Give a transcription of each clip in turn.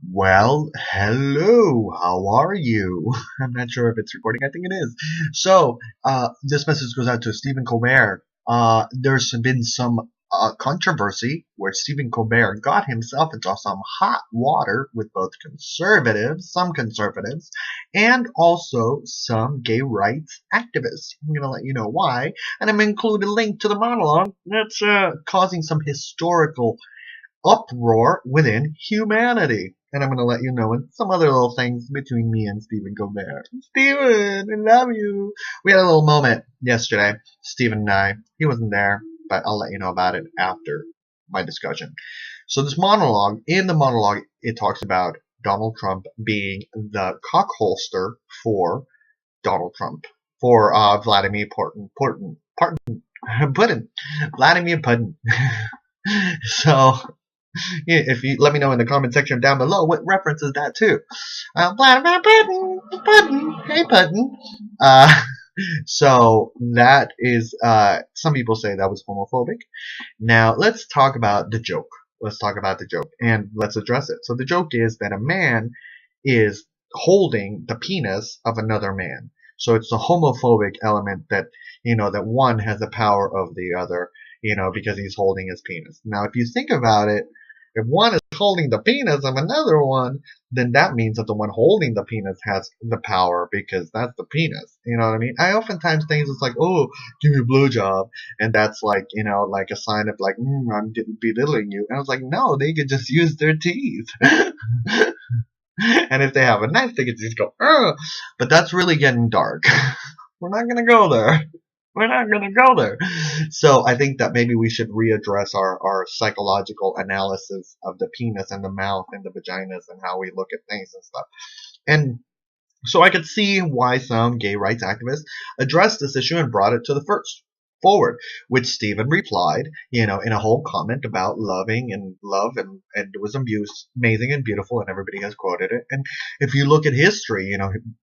Well, hello. How are you? I'm not sure if it's recording. I think it is. So, this message goes out to Stephen Colbert. There's been some controversy where Stephen Colbert got himself into some hot water with both some conservatives, and also some gay rights activists. I'm going to let you know why, and I'm going to include a link to the monologue that's causing some historical uproar within humanity. And I'm going to let you know and some other little things between me and Stephen Colbert. Stephen, I love you. We had a little moment yesterday, Stephen and I. He wasn't there, but I'll let you know about it after my discussion. So this monologue, in the monologue, it talks about Donald Trump being the cock holster for Donald Trump, for Vladimir Putin, Vladimir Putin. So if you let me know in the comment section down below what references that to. Vladimir Putin, hey Putin. Uh, so that is, some people say that was homophobic. Now let's talk about the joke. Let's talk about the joke and let's address it. So the joke is that a man is holding the penis of another man. So it's a homophobic element that, that one has the power of the other, because he's holding his penis. Now, if you think about it, if one is holding the penis of another one, then that means that the one holding the penis has the power because that's the penis. You know what I mean? I oftentimes think it's like, oh, give me a blowjob, and that's like, like a sign of like, I'm belittling you. And I was like, no, they could just use their teeth. And if they have a knife, they could just go, ugh. But that's really getting dark. We're not gonna go there. We're not gonna go there. So I think that maybe we should readdress our psychological analysis of the penis and the mouth and the vaginas and how we look at things and stuff. And so I could see why some gay rights activists addressed this issue and brought it to the first forward, which Stephen replied, in a whole comment about loving and love, and it was amazing and beautiful, and everybody has quoted it. And if you look at history,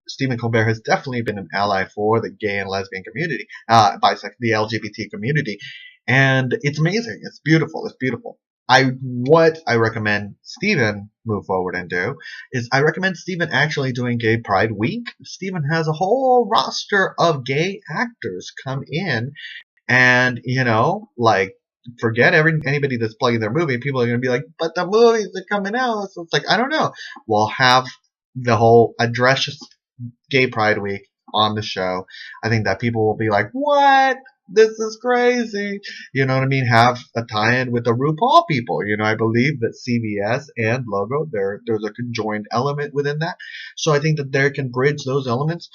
Stephen Colbert has definitely been an ally for the gay and lesbian community, the LGBT community, and it's amazing. It's beautiful. It's beautiful. What I recommend Stephen move forward and do is I recommend Stephen actually doing Gay Pride Week. Stephen has a whole roster of gay actors come in, and like, forget anybody that's plugging their movie. People are gonna be like, but the movies are coming out. So it's like, I don't know. We'll have the whole address Gay Pride Week on the show. I think that people will be like, what? This is crazy. You know what I mean? Have a tie-in with the RuPaul people. I believe that CBS and Logo, there's a conjoined element within that. So I think that there can bridge those elements.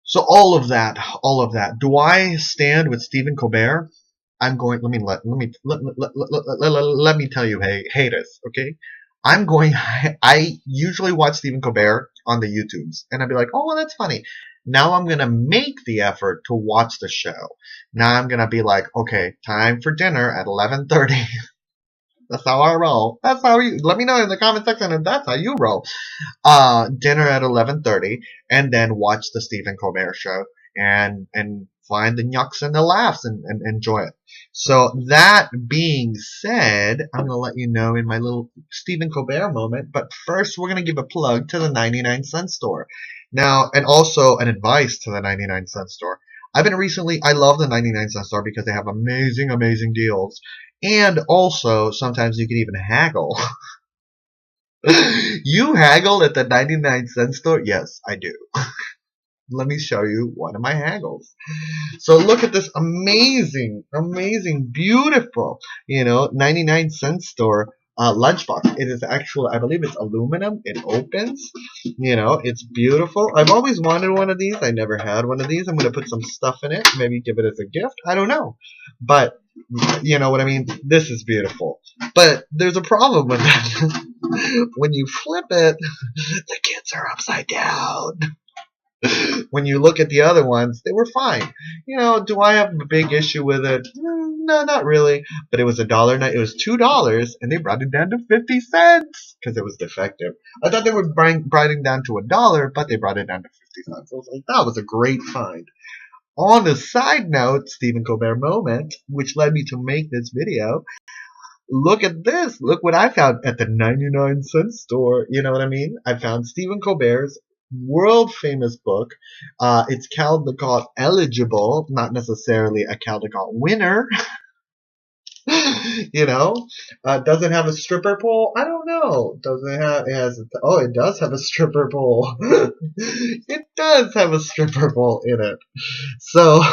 So all of that. Do I stand with Stephen Colbert? I'm going. Let me tell you, hey haters, okay? I'm going. I usually watch Stephen Colbert on the YouTubes, and I'd be like, oh well, that's funny. Now I'm gonna make the effort to watch the show. Now I'm gonna be like, okay, time for dinner at 11:30. That's how I roll. That's how you. Let me know in the comment section if that's how you roll. Dinner at 11:30, and then watch the Stephen Colbert show and find the yucks and the laughs and enjoy it. So that being said, I'm gonna let you know in my little Stephen Colbert moment. But first, we're gonna give a plug to the 99-cent store. Now, and also an advice to the 99-cent store. I love the 99-cent store because they have amazing, amazing deals. And also, sometimes you can even haggle. You haggle at the 99-cent store? Yes, I do. Let me show you one of my haggles. So look at this amazing, amazing, beautiful, 99-cent store lunchbox. It is actually, I believe it's aluminum. It opens. It's beautiful. I've always wanted one of these. I never had one of these. I'm going to put some stuff in it. Maybe give it as a gift. I don't know. But, you know what I mean? This is beautiful. But there's a problem with that. When you flip it, the kids are upside down. When you look at the other ones, they were fine. Do I have a big issue with it? No, not really. But it was $1. It was $2, and they brought it down to 50 cents because it was defective. I thought they were bring it down to $1, but they brought it down to 50 cents. I was like, that was a great find. On a side note, Stephen Colbert moment, which led me to make this video. look at this. Look what I found at the 99-cent store. You know what I mean? I found Stephen Colbert's world famous book. It's Caldecott eligible, not necessarily a Caldecott winner. You know, does it have a stripper pole? I don't know. Does it have? It has. Oh, it does have a stripper pole. It does have a stripper pole in it. So,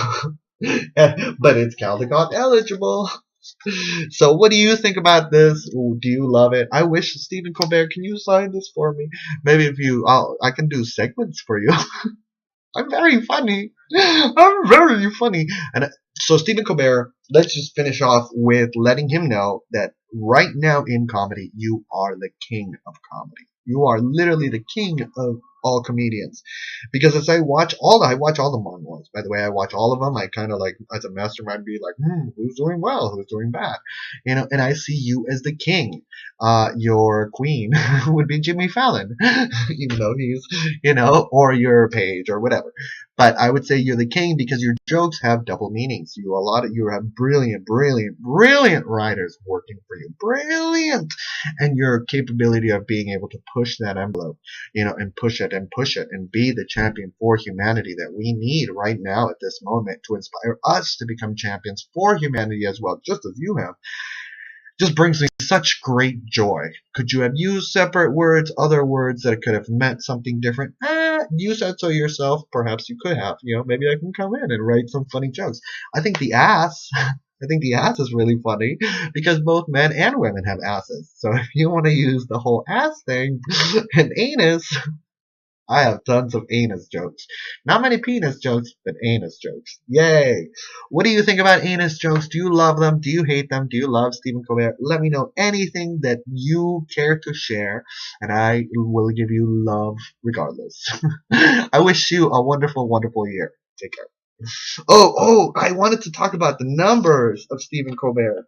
but it's Caldecott eligible. So, what do you think about this? Ooh, do you love it? I wish Stephen Colbert, can you sign this for me? Maybe if you, I can do segments for you. I'm very funny. I'm very funny. And so Stephen Colbert, let's just finish off with letting him know that right now in comedy, you are the king of comedy. You are literally the king of all comedians. Because as I watch all the monologues. By the way, I watch all of them. I kind of like, as a mastermind, be like, who's doing well? Who's doing bad? You know, and I see you as the king. Your queen would be Jimmy Fallon, even though he's, you know, or your page or whatever. But I would say you're the king because your jokes have double meanings. You have brilliant writers working for you. Brilliant. And your capability of being able to push that envelope, you know, and push it and be the champion for humanity that we need right now at this moment to inspire us to become champions for humanity as well, just as you have. Just brings me such great joy. Could you have used separate words, other words that could have meant something different? You said so yourself. Perhaps you could have. You know, maybe I can come in and write some funny jokes. I think the ass is really funny because both men and women have asses. So if you want to use the whole ass thing and anus, I have tons of anus jokes. Not many penis jokes, but anus jokes. Yay! What do you think about anus jokes? Do you love them? Do you hate them? Do you love Stephen Colbert? Let me know anything that you care to share, and I will give you love regardless. I wish you a wonderful, wonderful year. Take care. I wanted to talk about the numbers of Stephen Colbert,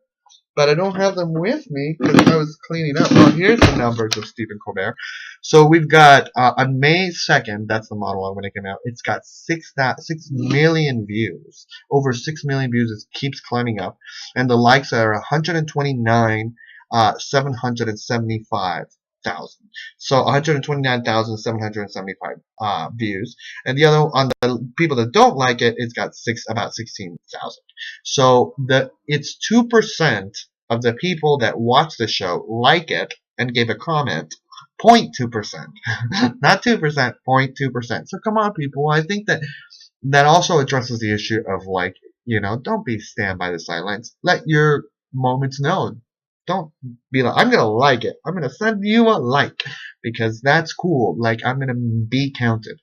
but I don't have them with me because I was cleaning up. Well, here's the numbers of Stephen Colbert. So we've got on May 2nd, that's the model when it came out. It's got 6 million views, over 6 million views. It keeps climbing up, and the likes are 129, 775,000. So 129,775 views, and the other on the people that don't like it, it's got about 16,000. So it's 2% of the people that watch the show like it and gave a comment. 0.2%, not 2%, 0.2%. So come on, people. I think that also addresses the issue of, like, you know, don't stand by the sidelines. Let your moments know. Don't be like, I'm gonna like it. I'm gonna send you a like because that's cool. Like, I'm gonna be counted.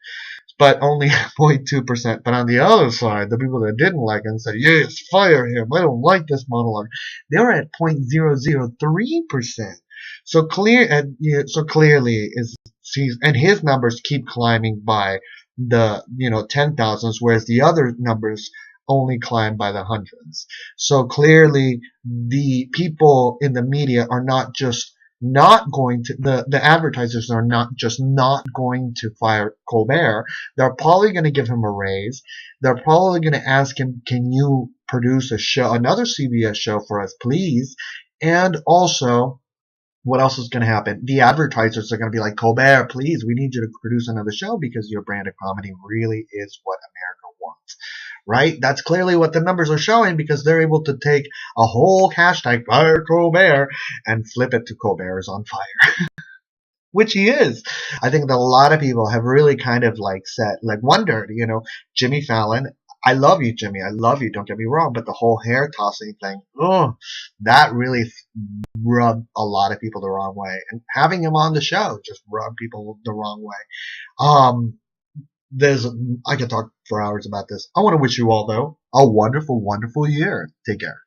But only 0.2%. But on the other side, the people that didn't like it and said, yes, fire him, I don't like this monologue, they were at 0.003%. So clearly and his numbers keep climbing by the 10,000s, whereas the other numbers only climb by the hundreds. So clearly the people in the media are not just not going to, the advertisers are not just not going to fire Colbert. They're probably going to give him a raise. They're probably going to ask him, can you produce another CBS show for us, please? And also, what else is going to happen? The advertisers are going to be like, Colbert, please, we need you to produce another show because your brand of comedy really is what America wants. Right? That's clearly what the numbers are showing because they're able to take a whole hashtag, Fire Colbert, and flip it to Colbert is on fire. Which he is. I think that a lot of people have really kind of wondered, Jimmy Fallon, I love you, Jimmy. I love you. Don't get me wrong. But the whole hair tossing thing, that really rubbed a lot of people the wrong way. And having him on the show just rubbed people the wrong way. I could talk for hours about this. I want to wish you all, though, a wonderful, wonderful year. Take care.